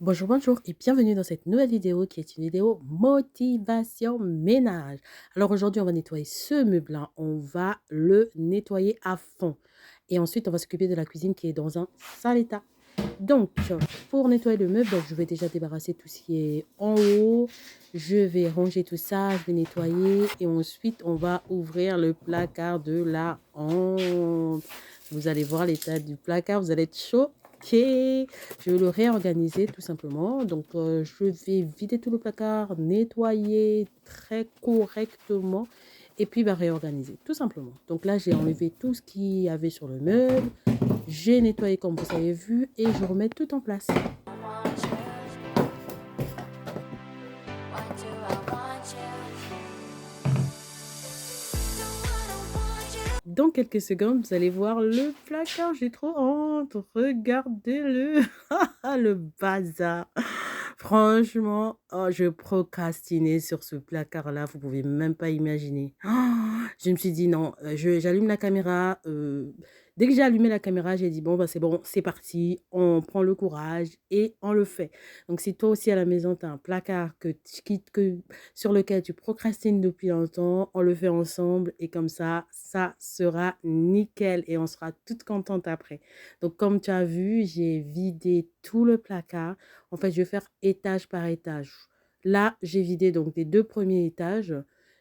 Bonjour, bonjour et bienvenue dans cette nouvelle vidéo qui est une vidéo motivation ménage. Alors aujourd'hui, on va nettoyer ce meuble-là. On va le nettoyer à fond. Et ensuite, on va s'occuper de la cuisine qui est dans un sale état. Donc, pour nettoyer le meuble, je vais déjà débarrasser tout ce qui est en haut. Je vais ranger tout ça, je vais nettoyer. Et ensuite, on va ouvrir le placard de la honte. Vous allez voir l'état du placard, vous allez être choqués. Je vais le réorganiser tout simplement. Donc, je vais vider tout le placard, nettoyer très correctement et puis réorganiser tout simplement. Donc là, j'ai enlevé tout ce qu'il y avait sur le meuble. J'ai nettoyé comme vous avez vu et je remets tout en place. Dans quelques secondes, vous allez voir le placard. J'ai trop honte. Regardez-le. Le bazar. Franchement, oh, je procrastinais sur ce placard-là. Vous pouvez même pas imaginer. Je me suis dit non, j'allume la caméra. Dès que j'ai allumé la caméra, j'ai dit bon, bah, c'est bon, c'est parti. On prend le courage et on le fait. Donc, si toi aussi à la maison, tu as un placard sur lequel tu procrastines depuis longtemps, on le fait ensemble et comme ça sera nickel et on sera toutes contentes après. Donc, comme tu as vu, j'ai vidé tout le placard. En fait, je vais faire étage par étage. Là, j'ai vidé donc les 2 premiers étages.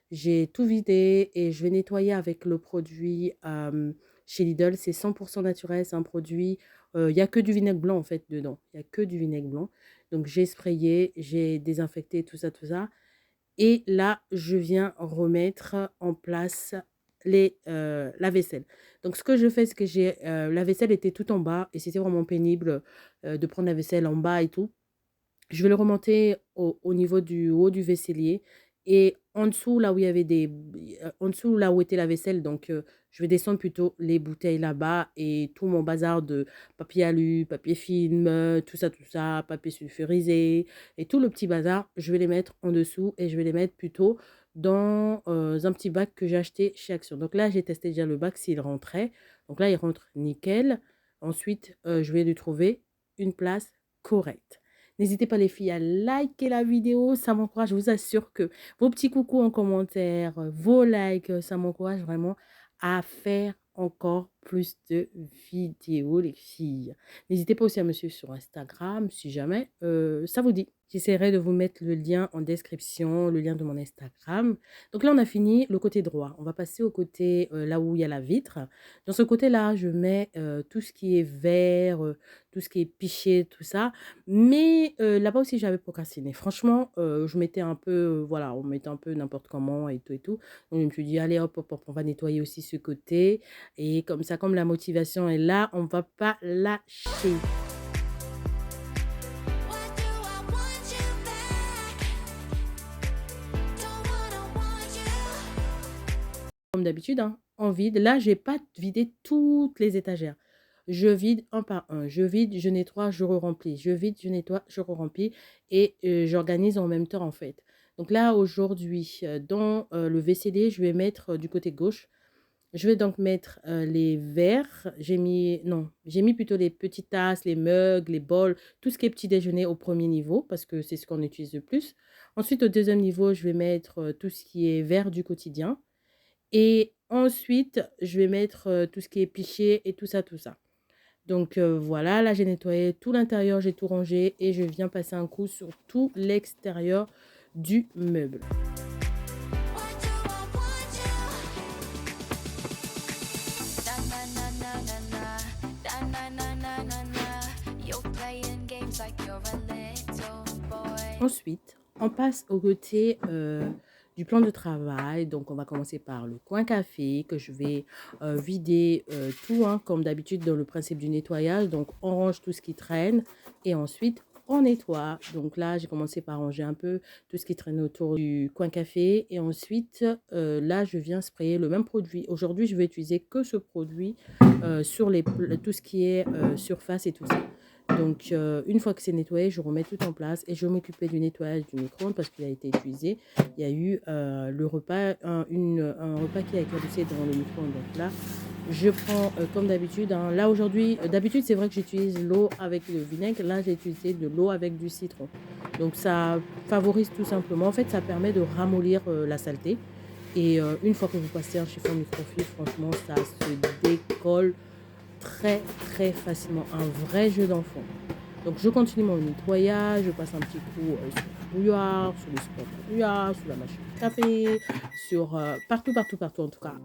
J'ai tout vidé et je vais nettoyer avec le produit chez Lidl. C'est 100% naturel, c'est un produit, il n'y a que du vinaigre blanc en fait dedans. Il n'y a que du vinaigre blanc. Donc, j'ai sprayé, j'ai désinfecté tout ça, tout ça. Et là, je viens remettre en place la vaisselle. Donc, ce que je fais, c'est que la vaisselle était tout en bas et c'était vraiment pénible de prendre la vaisselle en bas et tout. Je vais le remonter au niveau du haut du vaisselier et en dessous, là où il y avait en dessous, là où était la vaisselle, donc je vais descendre plutôt les bouteilles là-bas et tout mon bazar de papier alu, papier film, tout ça, papier sulfurisé et tout le petit bazar, je vais les mettre en dessous et je vais les mettre plutôt dans un petit bac que j'ai acheté chez Action. Donc là, j'ai testé déjà le bac s'il rentrait. Donc là, il rentre nickel. Ensuite, je vais lui trouver une place correcte. N'hésitez pas les filles à liker la vidéo, ça m'encourage, je vous assure que vos petits coucous en commentaire, vos likes, ça m'encourage vraiment à faire encore plus de vidéos les filles. N'hésitez pas aussi à me suivre sur Instagram si jamais ça vous dit. J'essaierai de vous mettre le lien en description, le lien de mon Instagram. Donc là, on a fini le côté droit. On va passer au côté là où il y a la vitre. Dans ce côté-là, je mets tout ce qui est vert, tout ce qui est piché, tout ça. Mais là-bas aussi, j'avais procrastiné. Franchement, je mettais un peu, voilà, on mettait un peu n'importe comment et tout et tout. Donc, je me suis dit, allez, hop, hop, hop, on va nettoyer aussi ce côté. Et comme ça, comme la motivation est là, on ne va pas lâcher. Comme d'habitude, hein, on vide. Là, je n'ai pas vidé toutes les étagères. Je vide un par un. Je vide, je nettoie, je re-remplis. Je vide, je nettoie, je re-remplis. Et j'organise en même temps, en fait. Donc là, aujourd'hui, dans le WCD, je vais mettre du côté gauche. Je vais donc mettre les verres. J'ai mis plutôt les petites tasses, les mugs, les bols, tout ce qui est petit déjeuner au premier niveau parce que c'est ce qu'on utilise le plus. Ensuite, au deuxième niveau, je vais mettre tout ce qui est verre du quotidien. Et ensuite, je vais mettre tout ce qui est piché et tout ça, tout ça. Donc voilà, là j'ai nettoyé tout l'intérieur, j'ai tout rangé et je viens passer un coup sur tout l'extérieur du meuble. Ensuite, on passe au côté du plan de travail. Donc, on va commencer par le coin café que je vais vider tout, hein, comme d'habitude dans le principe du nettoyage. Donc, on range tout ce qui traîne et ensuite, on nettoie. Donc là, j'ai commencé par ranger un peu tout ce qui traîne autour du coin café. Et ensuite, là, je viens sprayer le même produit. Aujourd'hui, je vais utiliser que ce produit sur tout ce qui est surface et tout ça. Donc, une fois que c'est nettoyé, je remets tout en place et je m'occupais du nettoyage du micro-ondes parce qu'il a été utilisé. Il y a eu le repas, un repas qui a éclaboussé dans le micro-ondes. Donc là, je prends comme d'habitude. Hein, là, aujourd'hui, d'habitude, c'est vrai que j'utilise l'eau avec le vinaigre. Là, j'ai utilisé de l'eau avec du citron. Donc, ça favorise tout simplement. En fait, ça permet de ramollir la saleté. Et une fois que vous passez un chiffon microfibre, franchement, ça se décolle très très facilement, un vrai jeu d'enfant. Donc je continue mon nettoyage, je passe un petit coup sur la bouilloire, sur le support de la bouilloire, sur la machine à café, sur partout, partout, partout en tout cas.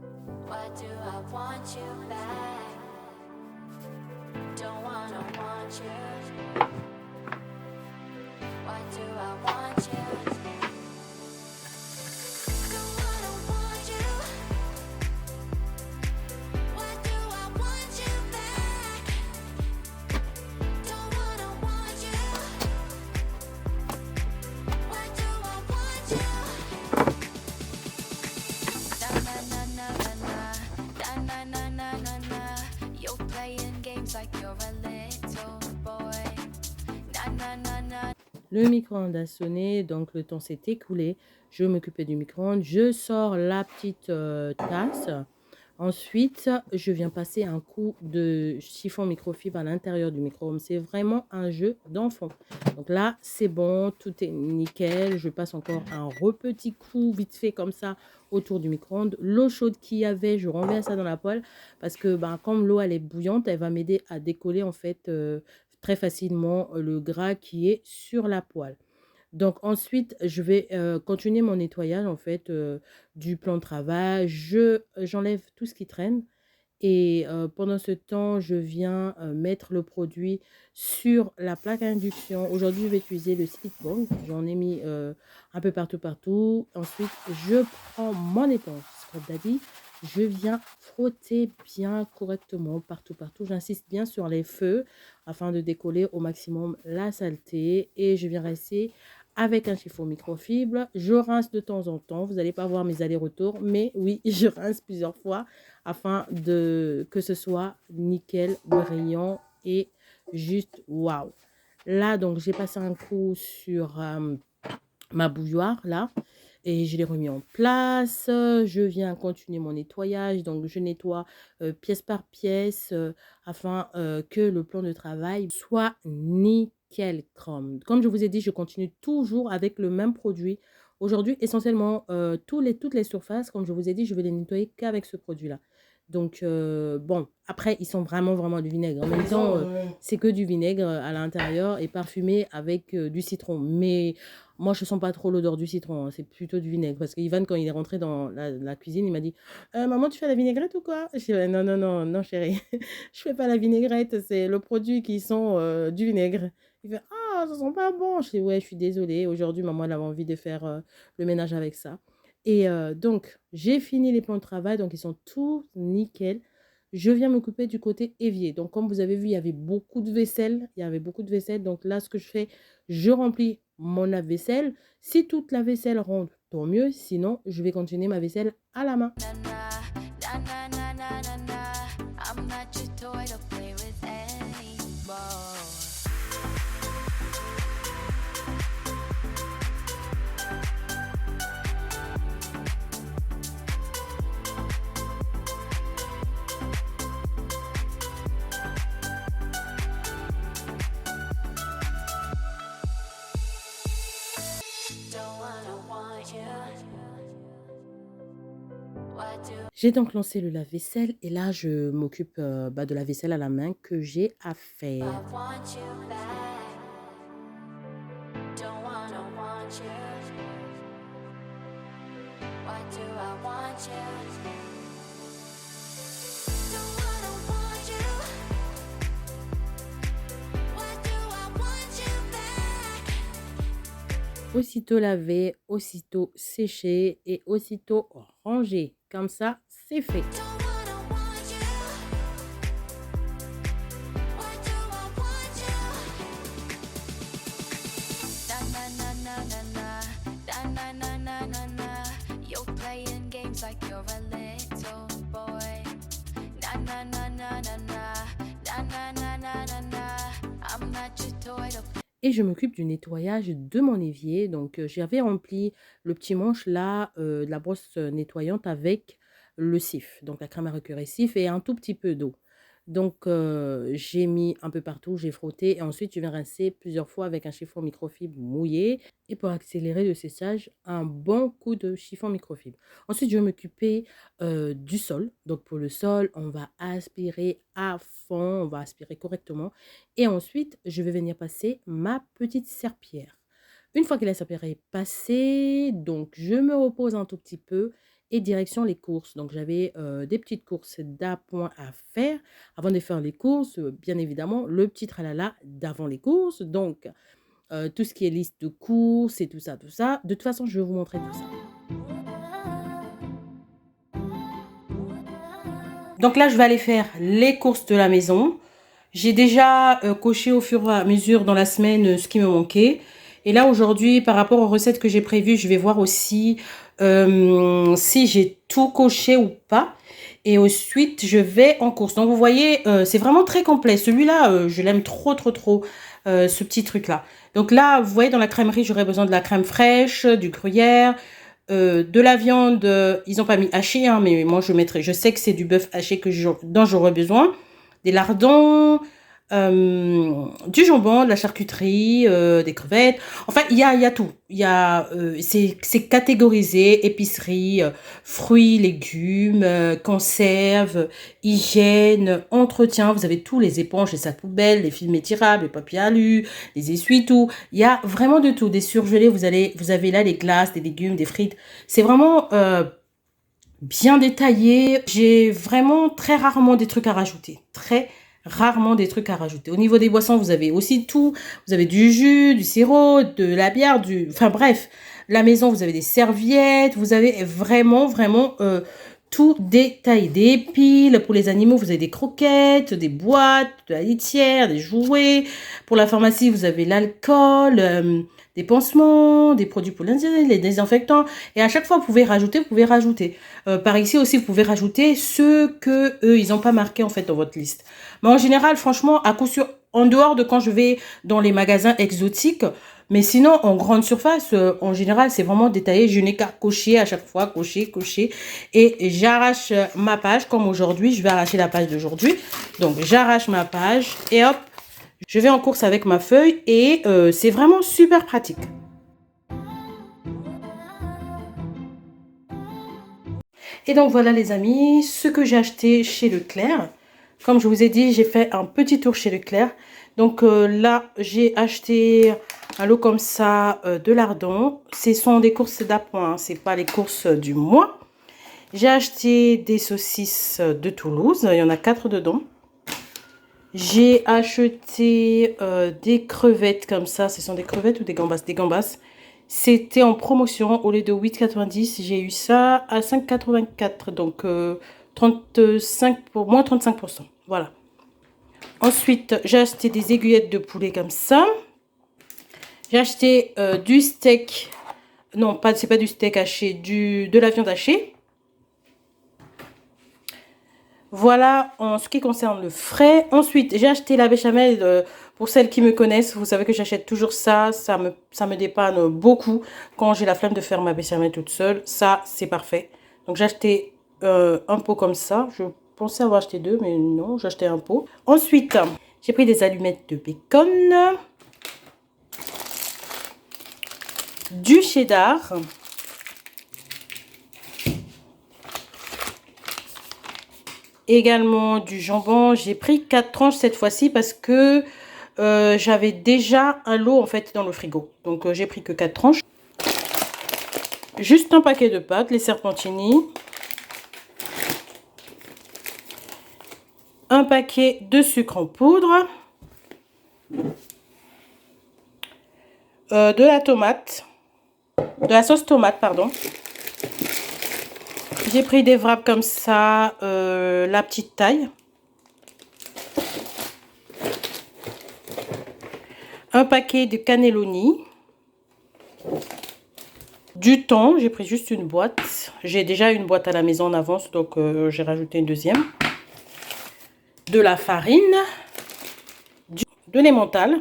Le micro-ondes a sonné, donc le temps s'est écoulé. Je m'occupais du micro-ondes. Je sors la petite tasse. Ensuite, je viens passer un coup de chiffon microfibre à l'intérieur du micro-ondes. C'est vraiment un jeu d'enfant. Donc là, c'est bon, tout est nickel. Je passe encore un petit coup vite fait comme ça autour du micro-ondes. L'eau chaude qu'il y avait, je renverse ça dans la poêle parce que comme l'eau elle est bouillante, elle va m'aider à décoller en fait très facilement le gras qui est sur la poêle. Donc ensuite, je vais continuer mon nettoyage en fait du plan de travail. J'enlève tout ce qui traîne et pendant ce temps, je viens mettre le produit sur la plaque à induction. Aujourd'hui, je vais utiliser le slip-bond. J'en ai mis un peu partout, partout. Ensuite, je prends mon éponge Scrub Daddy. Je viens frotter bien correctement partout, partout. J'insiste bien sur les feux afin de décoller au maximum la saleté. Et je viens rester avec un chiffon microfibre. Je rince de temps en temps. Vous n'allez pas voir mes allers-retours, mais oui, je rince plusieurs fois afin que ce soit nickel, brillant et juste waouh. Là, donc, j'ai passé un coup sur ma bouilloire, là, et je l'ai remis en place. Je viens continuer mon nettoyage, donc je nettoie pièce par pièce afin que le plan de travail soit nickel chrome. Comme je vous ai dit, je continue toujours avec le même produit. Aujourd'hui, essentiellement, toutes les surfaces, comme je vous ai dit, je vais les nettoyer qu'avec ce produit-là. Donc, bon, après, ils sont vraiment, vraiment du vinaigre. En même temps, c'est que du vinaigre à l'intérieur et parfumé avec du citron. Mais moi, je sens pas trop l'odeur du citron, hein, c'est plutôt du vinaigre. Parce que Ivan, quand il est rentré dans la cuisine, il m'a dit Maman, tu fais la vinaigrette ou quoi? Je dis non, non, non, non, chérie, je fais pas la vinaigrette, c'est le produit qui sent du vinaigre. Il fait ah, ça sent pas bon. Je dis ouais, je suis désolée. Aujourd'hui, maman, elle avait envie de faire le ménage avec ça. Et donc, j'ai fini les plans de travail, donc ils sont tous nickel. Je viens m'occuper du côté évier. Donc, comme vous avez vu, il y avait beaucoup de vaisselle. Il y avait beaucoup de vaisselle. Donc là, ce que je fais, je remplis mon lave-vaisselle. Si toute la vaisselle rentre, tant mieux. Sinon, je vais continuer ma vaisselle à la main. J'ai donc lancé le lave-vaisselle et là, je m'occupe de la vaisselle à la main que j'ai à faire. Aussitôt lavé, aussitôt séché et aussitôt rangé. Comme ça, c'est fait. et je m'occupe du nettoyage de mon évier. Donc, j'avais rempli le petit manche là, de la brosse nettoyante avec le cif, donc la crème à récurer cif et un tout petit peu d'eau. Donc, j'ai mis un peu partout, j'ai frotté et ensuite je vais rincer plusieurs fois avec un chiffon microfibre mouillé et pour accélérer le séchage, un bon coup de chiffon microfibre. Ensuite, je vais m'occuper, du sol. Donc pour le sol, on va aspirer à fond, on va aspirer correctement et ensuite, je vais venir passer ma petite serpillière. Une fois que la serpillière est passée, donc je me repose un tout petit peu et direction les courses. Donc j'avais, des petites courses d'appoint à faire avant de faire les courses, bien évidemment, le petit tralala d'avant les courses. Donc, tout ce qui est liste de courses et tout ça, tout ça. De toute façon, je vais vous montrer tout ça. Donc là, je vais aller faire les courses de la maison. J'ai déjà coché au fur et à mesure dans la semaine ce qui me manquait. Et là, aujourd'hui, par rapport aux recettes que j'ai prévues, je vais voir aussi si j'ai tout coché ou pas. Et ensuite, je vais en course. Donc, vous voyez, c'est vraiment très complet. Celui-là, je l'aime trop, trop, trop, ce petit truc-là. Donc là, vous voyez, dans la crèmerie, j'aurais besoin de la crème fraîche, du gruyère, de la viande. Ils n'ont pas mis haché, hein, mais moi, je mettrai. Je sais que c'est du bœuf haché dont j'aurais besoin. Des lardons, du jambon, de la charcuterie, des crevettes. Enfin, il y a tout. C'est catégorisé, épicerie, fruits, légumes, conserves, hygiène, entretien. Vous avez tous les éponges, les sacs poubelles, les films étirables, les papiers alu, les essuie-tout. Il y a vraiment de tout. Des surgelés, vous avez là les glaces, des légumes, des frites. C'est vraiment bien détaillé. J'ai vraiment très rarement des trucs à rajouter. Très rarement des trucs à rajouter. Au niveau des boissons, vous avez aussi tout. Vous avez du jus, du sirop, de la bière, enfin bref. La maison, vous avez des serviettes. Vous avez vraiment, vraiment tout détaillé. Des piles. Pour les animaux, vous avez des croquettes, des boîtes, de la litière, des jouets. Pour la pharmacie, vous avez l'alcool, des pansements, des produits pour les désinfectants. Et à chaque fois, vous pouvez rajouter, vous pouvez rajouter. Par ici aussi, vous pouvez rajouter ceux que eux, ils n'ont pas marqué en fait dans votre liste. Mais en général, franchement, à coup sûr, en dehors de quand je vais dans les magasins exotiques, mais sinon, en grande surface, en général, c'est vraiment détaillé. Je n'ai qu'à cocher à chaque fois, cocher, cocher. Et j'arrache ma page, comme aujourd'hui, je vais arracher la page d'aujourd'hui. Donc, j'arrache ma page et hop, je vais en course avec ma feuille et c'est vraiment super pratique. Et donc voilà les amis, ce que j'ai acheté chez Leclerc. Comme je vous ai dit, j'ai fait un petit tour chez Leclerc. Donc là, j'ai acheté un lot comme ça de lardons. Ce sont des courses d'appoint, hein, c'est pas les courses du mois. J'ai acheté des saucisses de Toulouse, il y en a 4 dedans. J'ai acheté des crevettes comme ça. Ce sont des crevettes ou des gambas? Des gambas. C'était en promotion. Au lieu de 8,90, j'ai eu ça à 5,84. Donc 35 pour moins 35%. Voilà. Ensuite, j'ai acheté des aiguillettes de poulet comme ça. J'ai acheté du steak. Non, c'est pas du steak haché, de la viande hachée. Voilà en ce qui concerne le frais. Ensuite, j'ai acheté la béchamel. Pour celles qui me connaissent, vous savez que j'achète toujours ça. Ça me dépanne beaucoup quand j'ai la flemme de faire ma béchamel toute seule. Ça, c'est parfait. Donc, j'ai acheté un pot comme ça. Je pensais avoir acheté deux, mais non, j'ai acheté un pot. Ensuite, j'ai pris des allumettes de bacon. Du cheddar. Également du jambon. J'ai pris 4 tranches cette fois-ci parce que j'avais déjà un lot en fait dans le frigo. Donc j'ai pris que 4 tranches. Juste un paquet de pâtes, les serpentini. Un paquet de sucre en poudre. De la tomate. De la sauce tomate, pardon. J'ai pris des wraps comme ça, la petite taille. Un paquet de cannelloni. Du thon, j'ai pris juste une boîte. J'ai déjà une boîte à la maison en avance, donc j'ai rajouté une deuxième. De la farine. De l'emmental.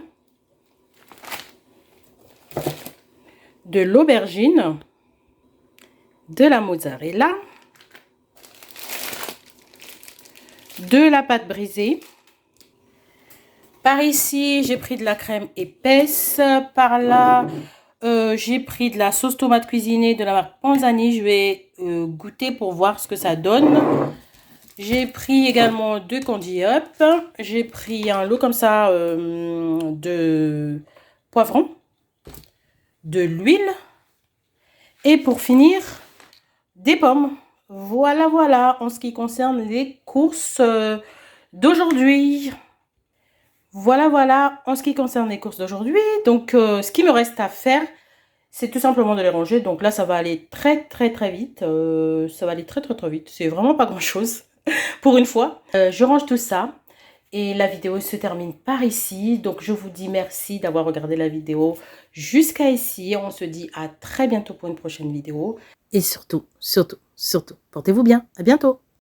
de l'aubergine, de la mozzarella, de la pâte brisée. Par ici, j'ai pris de la crème épaisse. Par là, j'ai pris de la sauce tomate cuisinée de la marque Panzani. Je vais goûter pour voir ce que ça donne. J'ai pris également 2 candy up. J'ai pris un lot comme ça de poivrons, de l'huile. Et pour finir, des pommes. Voilà, voilà, en ce qui concerne les courses d'aujourd'hui. Voilà, voilà, en ce qui concerne les courses d'aujourd'hui. Donc, ce qui me reste à faire, c'est tout simplement de les ranger. Donc là, ça va aller très, très, très vite. Ça va aller très, très, très vite. C'est vraiment pas grand-chose pour une fois. Je range tout ça. Et la vidéo se termine par ici. Donc, je vous dis merci d'avoir regardé la vidéo jusqu'à ici. On se dit à très bientôt pour une prochaine vidéo. Et surtout, surtout, surtout, portez-vous bien. À bientôt.